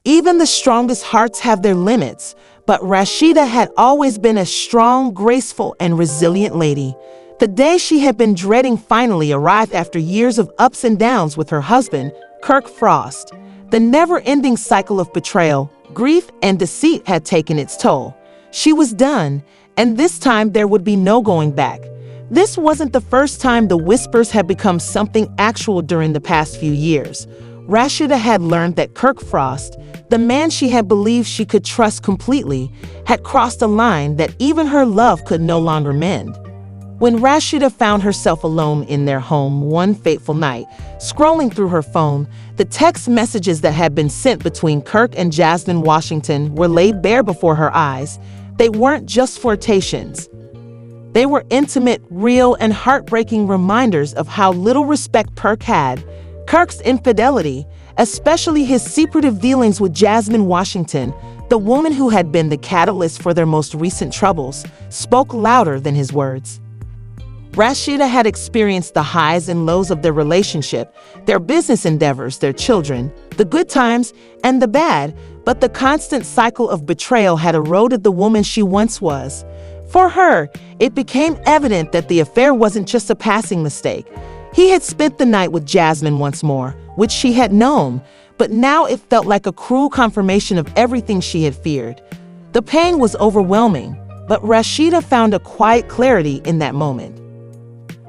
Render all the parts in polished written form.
Even the strongest hearts have their limits, but Rashida had always been a strong, graceful, and resilient lady. The day she had been dreading finally arrived after years of ups and downs with her husband, Kirk Frost. The never-ending cycle of betrayal, grief, and deceit had taken its toll. She was done, and this time there would be no going back. This wasn't the first time the whispers had become something actual during the past few years. Rashida had learned that Kirk Frost, the man she had believed she could trust completely, had crossed a line that even her love could no longer mend. When Rashida found herself alone in their home one fateful night, scrolling through her phone, the text messages that had been sent between Kirk and Jasmine Washington were laid bare before her eyes. They weren't just flirtations. They were intimate, real, and heartbreaking reminders of how little respect Kirk had. Kirk's infidelity, especially his secretive dealings with Jasmine Washington, the woman who had been the catalyst for their most recent troubles, spoke louder than his words. Rashida had experienced the highs and lows of their relationship, their business endeavors, their children, the good times and the bad, but the constant cycle of betrayal had eroded the woman she once was. For her, it became evident that the affair wasn't just a passing mistake. He had spent the night with Jasmine once more, which she had known, but now it felt like a cruel confirmation of everything she had feared. The pain was overwhelming, but Rashida found a quiet clarity in that moment.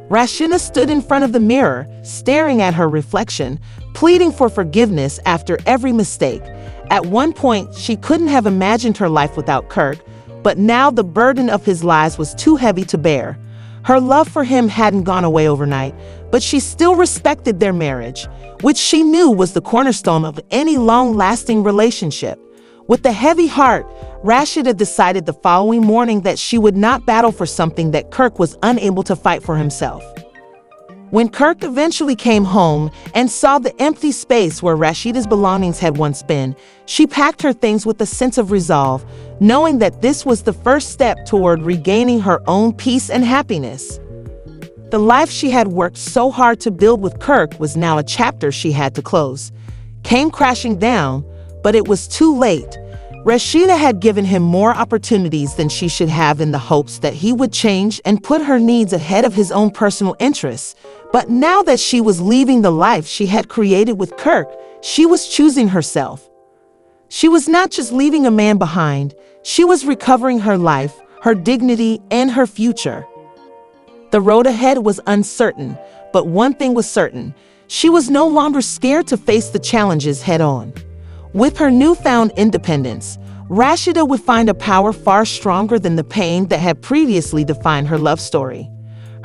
Rashida stood in front of the mirror, staring at her reflection, pleading for forgiveness after every mistake. At one point, she couldn't have imagined her life without Kirk, but now the burden of his lies was too heavy to bear. Her love for him hadn't gone away overnight, but she still respected their marriage, which she knew was the cornerstone of any long-lasting relationship. With a heavy heart, Rashida decided the following morning that she would not battle for something that Kirk was unable to fight for himself. When Kirk eventually came home and saw the empty space where Rashida's belongings had once been, she packed her things with a sense of resolve, knowing that this was the first step toward regaining her own peace and happiness. The life she had worked so hard to build with Kirk was now a chapter she had to close. Came crashing down, but it was too late. Rashida had given him more opportunities than she should have in the hopes that he would change and put her needs ahead of his own personal interests. But now that she was leaving the life she had created with Kirk, she was choosing herself. She was not just leaving a man behind, she was recovering her life, her dignity, and her future. The road ahead was uncertain, but one thing was certain: she was no longer scared to face the challenges head-on. With her newfound independence, Rashida would find a power far stronger than the pain that had previously defined her love story.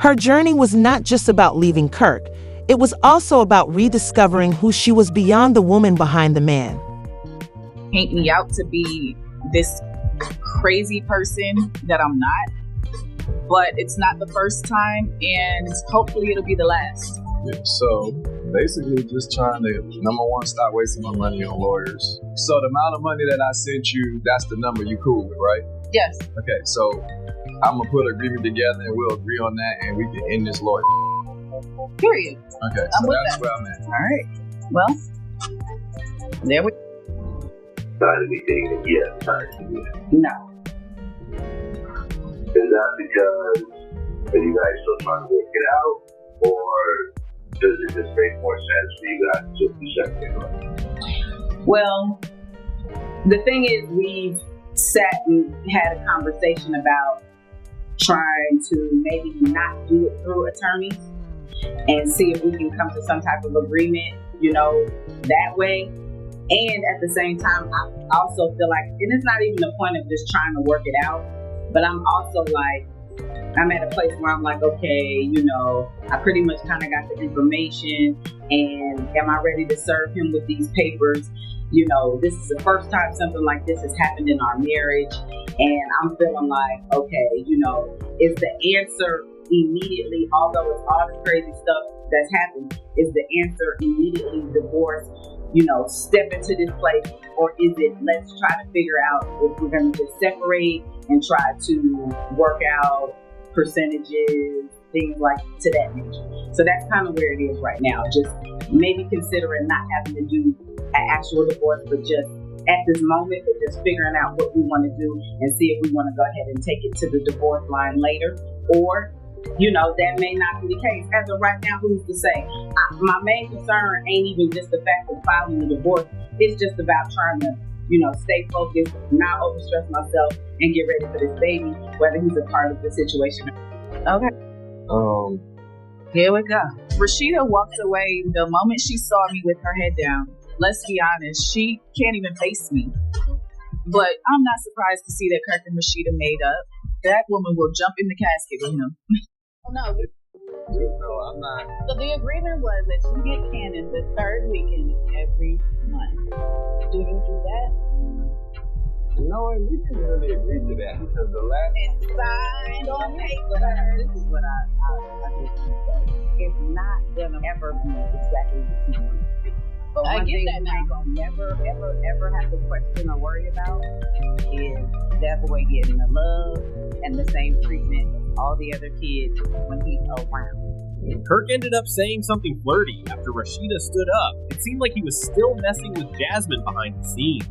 Her journey was not just about leaving Kirk, it was also about rediscovering who she was beyond the woman behind the man. Paint me out to be this crazy person that I'm not, but it's not the first time, and hopefully it'll be the last. Yeah, so basically just trying to, number one, stop wasting my money on lawyers. So the amount of money that I sent you, that's the number you cool with, right? Yes. Okay, so I'm gonna put an agreement together and we'll agree on that and we can end this lawyer. Period. Okay, I'm so with that's that. where I'm at. All right. Well, there we Not anything yet, No. Is that because are you guys still trying to work it out, or does it just make more sense for you guys to just be separate? Well, the thing is, we've sat and had a conversation about trying to maybe not do it through attorneys and see if we can come to some type of agreement, that way. And at the same time, I also feel like, and it's not even the point of just trying to work it out, but I'm also like, I'm at a place where I'm like, okay, I pretty much kind of got the information, and am I ready to serve him with these papers? This is the first time something like this has happened in our marriage, and I'm feeling like, okay, is the answer immediately, although it's all the crazy stuff that's happened, is the answer immediately divorce, step into this place, or is it let's try to figure out if we're going to just separate and try to work out percentages, things like to that nature. So that's kind of where it is right now. Just maybe considering not having to do an actual divorce, but just at this moment, but just figuring out what we want to do and see if we want to go ahead and take it to the divorce line later, or that may not be the case. As of right now, who's to say? My main concern ain't even just the fact of filing the divorce. It's just about trying to, stay focused, not overstress myself, and get ready for this baby, whether he's a part of the situation. Okay. Here we go. Rashida walked away the moment she saw me with her head down. Let's be honest, she can't even face me. But I'm not surprised to see that Kirk and Rashida made up. That woman will jump in the casket with him. No, I'm not. so the agreement was that you get Cannon the third weekend of every month. Do you do that? No, and we didn't really agree to that because the last. It's signed on paper. This is what I just say. It's not gonna ever be exactly what you want it to be. But I one get thing that you now. ain't gonna never have to question or worry about is that boy getting the love and the same treatment as all the other kids when he's around. Kirk ended up saying something flirty after Rashida stood up. It seemed like he was still messing with Jasmine behind the scenes.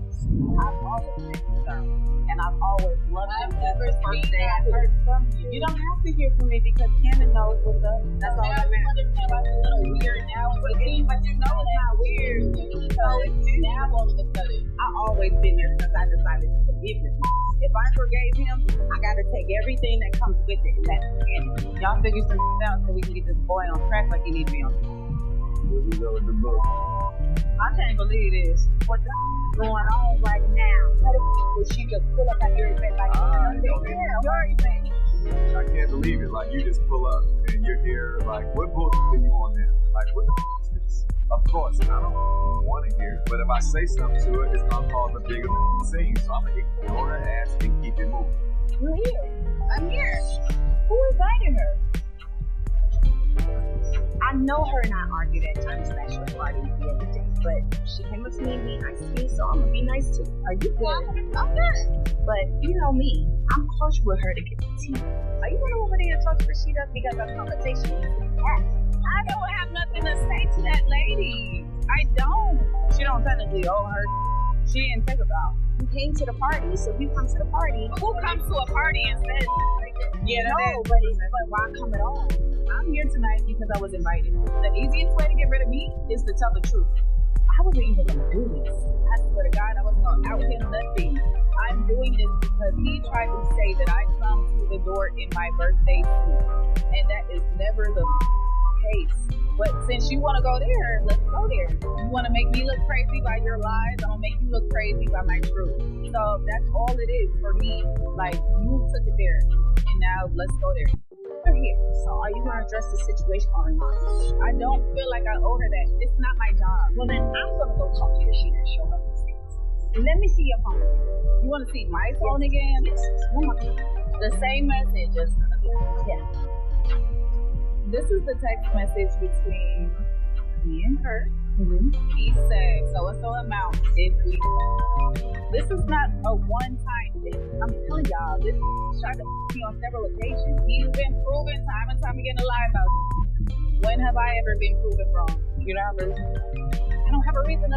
I've always been concerned, and I've always loved him. I've never That's the first seen thing I that. heard from you. You don't have to hear from me because Cannon knows what's up. That's all Now that you matters. understand why it's a little weird now, but you know it's not weird. So it's Now all of a sudden. I've always been there since I decided to forgive him. If I forgave him, I gotta take everything that comes with it, and that's it. Y'all figure some out so we can get this boy on track like he needs to be on. Here we go with the book. I can't believe this. What's going on right now? How did she just pull up at your event like, your event? I can't believe it. Like, you just pull up and you're here. Like, what book are you on there? Like, what the is this? Of course, and I don't want to hear. But if I say something to it, it's gonna cause a bigger scene. So I'm gonna ignore her ass and keep it moving. You're here. I'm here. Who invited her? I know her and I argued at times bachelor party the other day, but she came up to me and be nice to me, so I'm gonna be nice too. Are you good? I'm good. But you know me, I'm cautious with her to get the tea. Are you gonna over there and talk to Rashida because our conversation is I don't have nothing to say to that lady. I don't. She don't technically owe her. She didn't think about. you came to the party, so if you come to the party, Who comes to a party and says, no, but why come at all? I'm here tonight because I was invited. The easiest way to get rid of me is to tell the truth. I wasn't even gonna do this. I swear to God, I wasn't gonna out him nothing. I'm doing this because he tried to say that I come through the door in my birthday suit, and that is never the case. But since you want to go there, let's go there. You want to make me look crazy by your lies, I'm gonna make you look crazy by my truth. So that's all it is for me. Like, you took it there, and now let's go there. You're here, so are you gonna address the situation or not? I don't feel like I owe her that. It's not my job. Well, then I'm gonna go talk to Rashida and show her the things. Let me see your phone. You want to see my phone again? Yes. One more time. The same message, just Yeah. this is the text message between me and Kirk. Mm-hmm. He said so-and-so amount if we. This is not a one-time thing. I'm telling y'all, this is trying to me on several occasions. He's been proven time and time again to lie about me. When have I ever been proven wrong? You know, I don't have a reason to lie.